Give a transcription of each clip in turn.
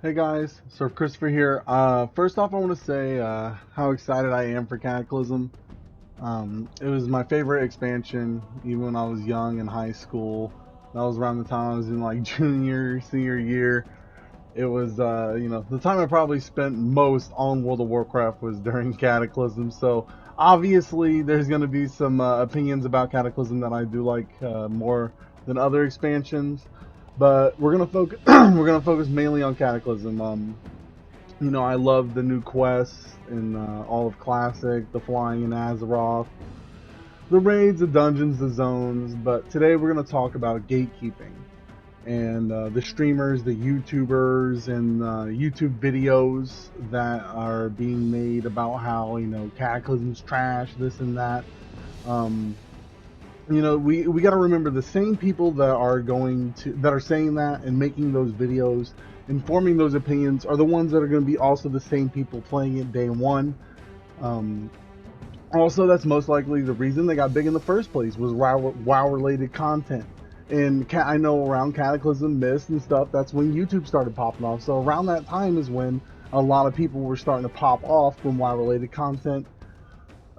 Hey guys, so Christopher here. First off, I want to say how excited I am for Cataclysm. It was my favorite expansion, even when I was young in high school. That was around the time I was in like junior, senior year. It was, the time I probably spent most on World of Warcraft was during Cataclysm. So obviously, there's going to be some opinions about Cataclysm that I do like more than other expansions. But we're gonna focus. We're gonna focus mainly on Cataclysm. I love the new quests in all of Classic, the flying in Azeroth, the raids, the dungeons, the zones. But today we're gonna talk about gatekeeping and the streamers, the YouTubers, and YouTube videos that are being made about how Cataclysm's trash, this and that. Um, we got to remember the same people that are saying that and making those videos, informing those opinions, are the ones that are going to be also the same people playing it day one. Um, Also, that's most likely the reason they got big in the first place was WoW related content. And I know around Cataclysm, Mist, and stuff, that's when YouTube started popping off. So around that time is when a lot of people were starting to pop off from WoW related content.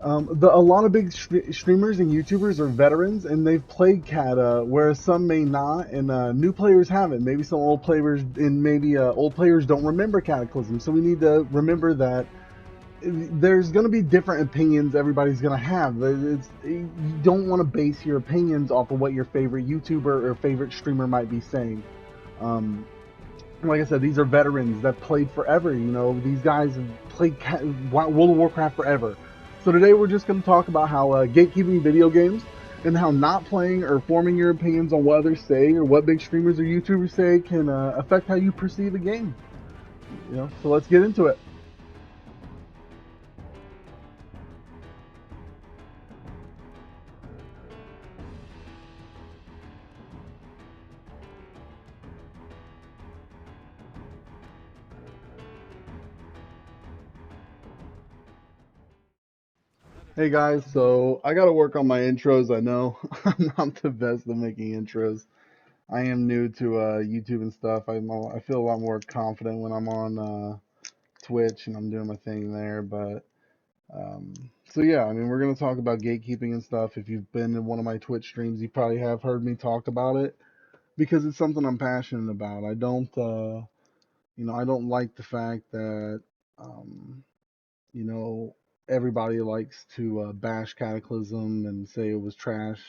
A lot of big streamers and YouTubers are veterans, and they've played Kata, whereas some may not, and new players haven't. Maybe some old players, and maybe old players don't remember Cataclysm. So we need to remember that there's going to be different opinions everybody's going to have. You don't want to base your opinions off of what your favorite YouTuber or favorite streamer might be saying. Um, like I said, these are veterans that played forever. These guys have played World of Warcraft forever. So today we're just going to talk about how gatekeeping video games and how not playing or forming your opinions on what others say or what big streamers or YouTubers say can affect how you perceive a game. So let's get into it. Hey guys, so I got to work on my intros. I know I'm not the best at making intros. I am new to YouTube and stuff. I feel a lot more confident when I'm on Twitch and I'm doing my thing there. But um, so yeah, I mean, we're gonna talk about gatekeeping and stuff. If you've been in one of my Twitch streams, you probably have heard me talk about it because it's something I'm passionate about. I don't like the fact that um, you know, everybody likes to bash Cataclysm and say it was trash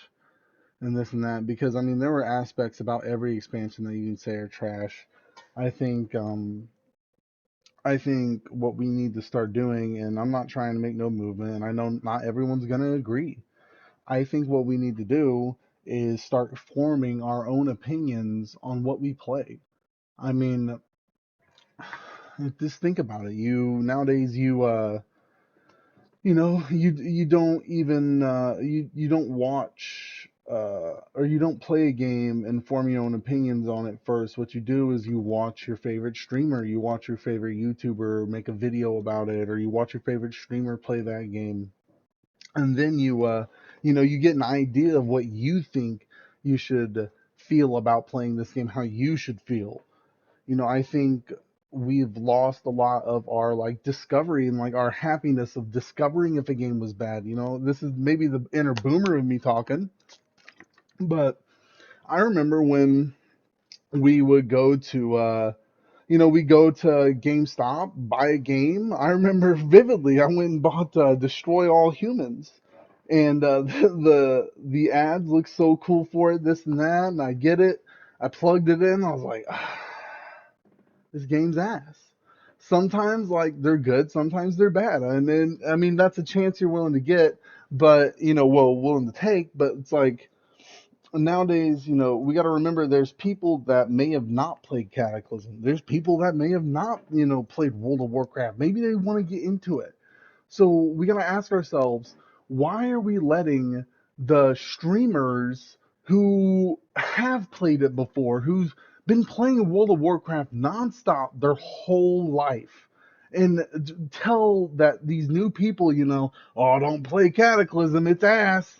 and this and that because I mean there were aspects about every expansion that you can say are trash. I think um, I think what we need to start doing, and I'm not trying to make no movement, and I know not everyone's gonna agree. I think what we need to do is start forming our own opinions on what we play. I mean, just think about it. You don't even you don't watch or you don't play a game and form your own opinions on it first. What you do is you watch your favorite streamer, you watch your favorite YouTuber make a video about it, or you watch your favorite streamer play that game, and then you get an idea of what you think you should feel about playing this game, how you should feel. I think we've lost a lot of our like discovery and like our happiness of discovering if a game was bad. This is maybe the inner boomer of me talking, but I remember when we would go to we go to GameStop, buy a game. I remember vividly I went and bought Destroy All Humans. And the ads look so cool for it, this and that, and I get it. I plugged it in. I was like, this game's ass. Sometimes like they're good, sometimes they're bad, and then I mean that's a chance you're willing to get, but willing to take. But it's like nowadays, we got to remember there's people that may have not played Cataclysm. There's people that may have not, played World of Warcraft. Maybe they want to get into it. So we got to ask ourselves, why are we letting the streamers who have played it before, who's been playing World of Warcraft nonstop their whole life, and tell that these new people, oh, don't play Cataclysm, it's ass.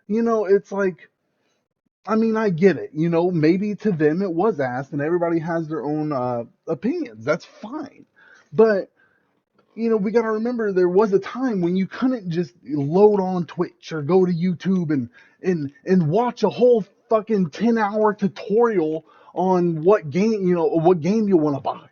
It's like I mean, I get it. Maybe to them it was asked, and everybody has their own opinions. That's fine. But we got to remember there was a time when you couldn't just load on Twitch or go to YouTube and watch a whole fucking 10-hour tutorial on what game you want to buy.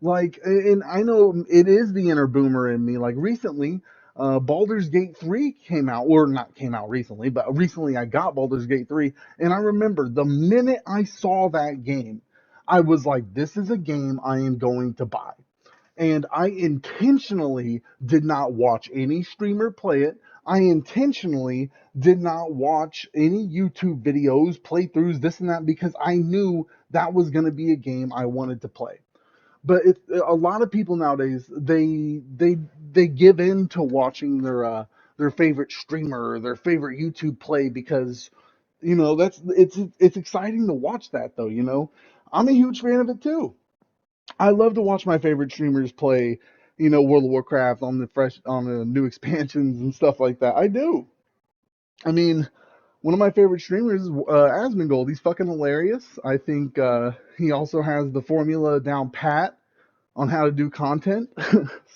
Like, and I know it is the inner boomer in me. Like recently, Baldur's Gate 3 came out, or not came out recently, but recently I got Baldur's Gate 3, and I remember the minute I saw that game, I was like, this is a game I am going to buy. And I intentionally did not watch any streamer play it. I intentionally did not watch any YouTube videos, playthroughs, this and that, because I knew that was going to be a game I wanted to play. But a lot of people nowadays, they give in to watching their favorite streamer or their favorite YouTube play because that's it's exciting to watch that though. I'm a huge fan of it too. I love to watch my favorite streamers play, World of Warcraft on the new expansions and stuff like that. I do. I mean, one of my favorite streamers is Asmongold. He's fucking hilarious. I think he also has the formula down pat on how to do content.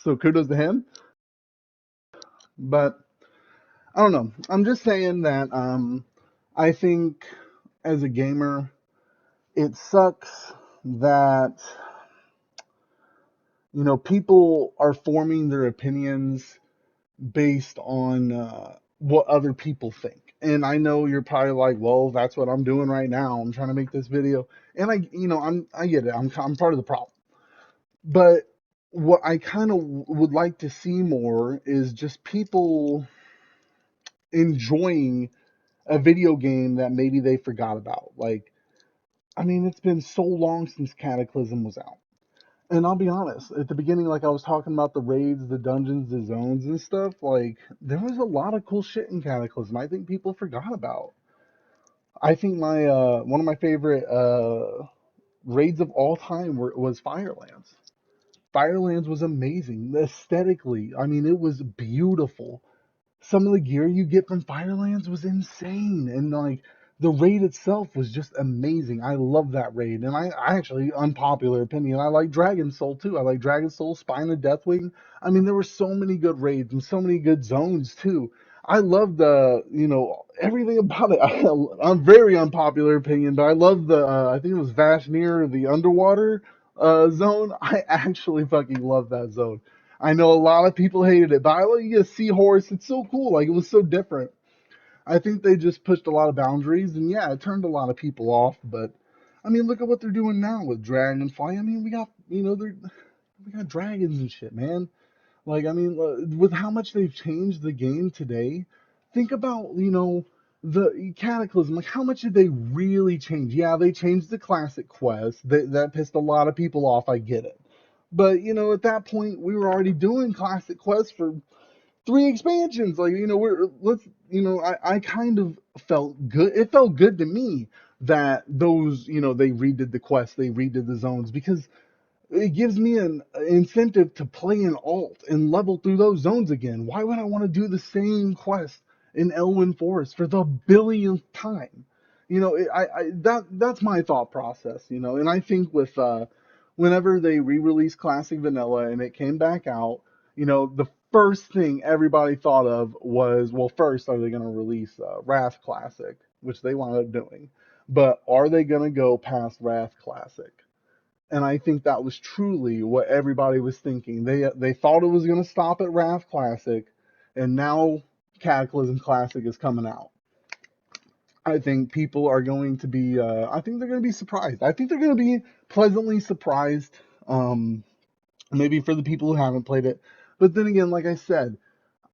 So kudos to him. But I don't know. I'm just saying that I think as a gamer, it sucks that people are forming their opinions based on what other people think. And I know you're probably like, well, that's what I'm doing right now. I'm trying to make this video, and I get it. I'm part of the problem. But what I kind of would like to see more is just people enjoying a video game that maybe they forgot about. Like, I mean, it's been so long since Cataclysm was out. And I'll be honest, at the beginning, like I was talking about the raids, the dungeons, the zones and stuff, like there was a lot of cool shit in Cataclysm I think people forgot about. I think my one of my favorite raids of all time was Firelands. Firelands was amazing aesthetically. I mean, it was beautiful. Some of the gear you get from Firelands was insane, and like the raid itself was just amazing. I love that raid, and I actually, unpopular opinion, I like Dragon Soul too. I like Dragon Soul, Spine of Deathwing. I mean, there were so many good raids and so many good zones too. I love everything about it. I'm very unpopular opinion, but I love the I think it was Vashnir, the underwater zone. I actually fucking love that zone. I know a lot of people hated it, but I like a seahorse. It's so cool. Like it was so different. I think they just pushed a lot of boundaries, and yeah, it turned a lot of people off. But I mean, look at what they're doing now with Dragonfly. I mean, we got we got dragons and shit, man. Like, I mean, with how much they've changed the game today, think about, the Cataclysm. Like, how much did they really change? Yeah, they changed the classic quest. That pissed a lot of people off. I get it. But, at that point, we were already doing classic quests for three expansions. Like, I kind of felt good. It felt good to me that those, they redid the quests, they redid the zones because it gives me an incentive to play an alt and level through those zones again. Why would I want to do the same quest in Elwyn Forest for the billionth time? That's my thought process. And I think with whenever they re-released Classic Vanilla and it came back out, the first thing everybody thought of was, well, first, are they going to release Wrath Classic, which they wound up doing, but are they going to go past Wrath Classic? And I think that was truly what everybody was thinking. They thought it was going to stop at Wrath Classic, and now Cataclysm Classic is coming out. I think people are going to be. I think they're going to be surprised. I think they're going to be pleasantly surprised. Maybe for the people who haven't played it, but then again, like I said,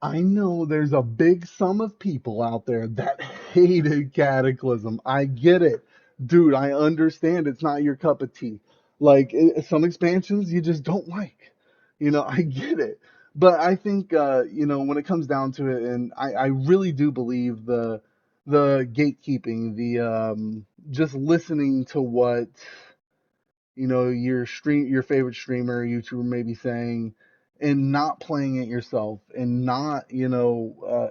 I know there's a big sum of people out there that hated Cataclysm. I get it. Dude, I understand it's not your cup of tea. Like, some expansions you just don't like. I get it. But I think, when it comes down to it, and I really do believe the gatekeeping, the just listening to what your favorite streamer YouTuber may be saying, and not playing it yourself, and not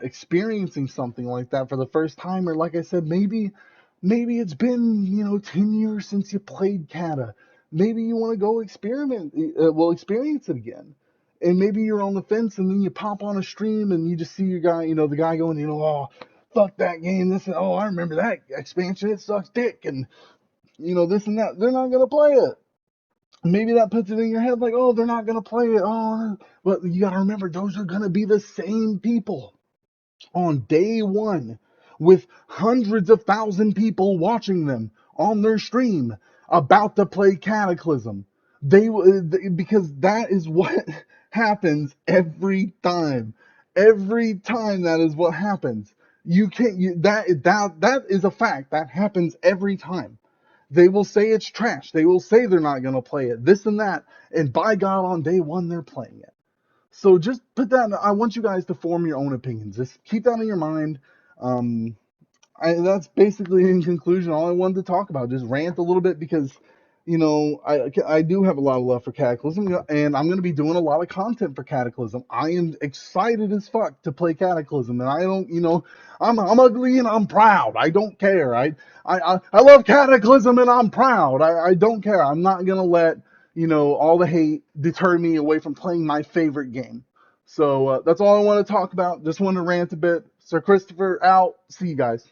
experiencing something like that for the first time, or like I said, maybe Maybe it's been, 10 years since you played Cata. Maybe you want to go experience it again. And maybe you're on the fence and then you pop on a stream and you just see your guy, the guy going, oh, fuck that game. Oh, I remember that expansion. It sucks dick. And, this and that. They're not going to play it. Maybe that puts it in your head like, oh, they're not going to play it. Oh, but you got to remember, those are going to be the same people on day one with hundreds of thousand people watching them on their stream about to play Cataclysm. Because that is what happens every time. Every time that is what happens. You can't that is a fact. That happens every time. They will say it's trash. They will say they're not going to play it. This and that. And by God, on day one, they're playing it. So just put that. I want you guys to form your own opinions. Just keep that in your mind. Um, that's basically in conclusion all I wanted to talk about. Just rant a little bit because, I do have a lot of love for Cataclysm, and I'm going to be doing a lot of content for Cataclysm. I am excited as fuck to play Cataclysm, and I don't, I'm ugly and I'm proud. I don't care. I love Cataclysm and I'm proud. I don't care. I'm not going to let, all the hate deter me away from playing my favorite game. So that's all I want to talk about. Just want to rant a bit. Sir Christopher out. See you guys.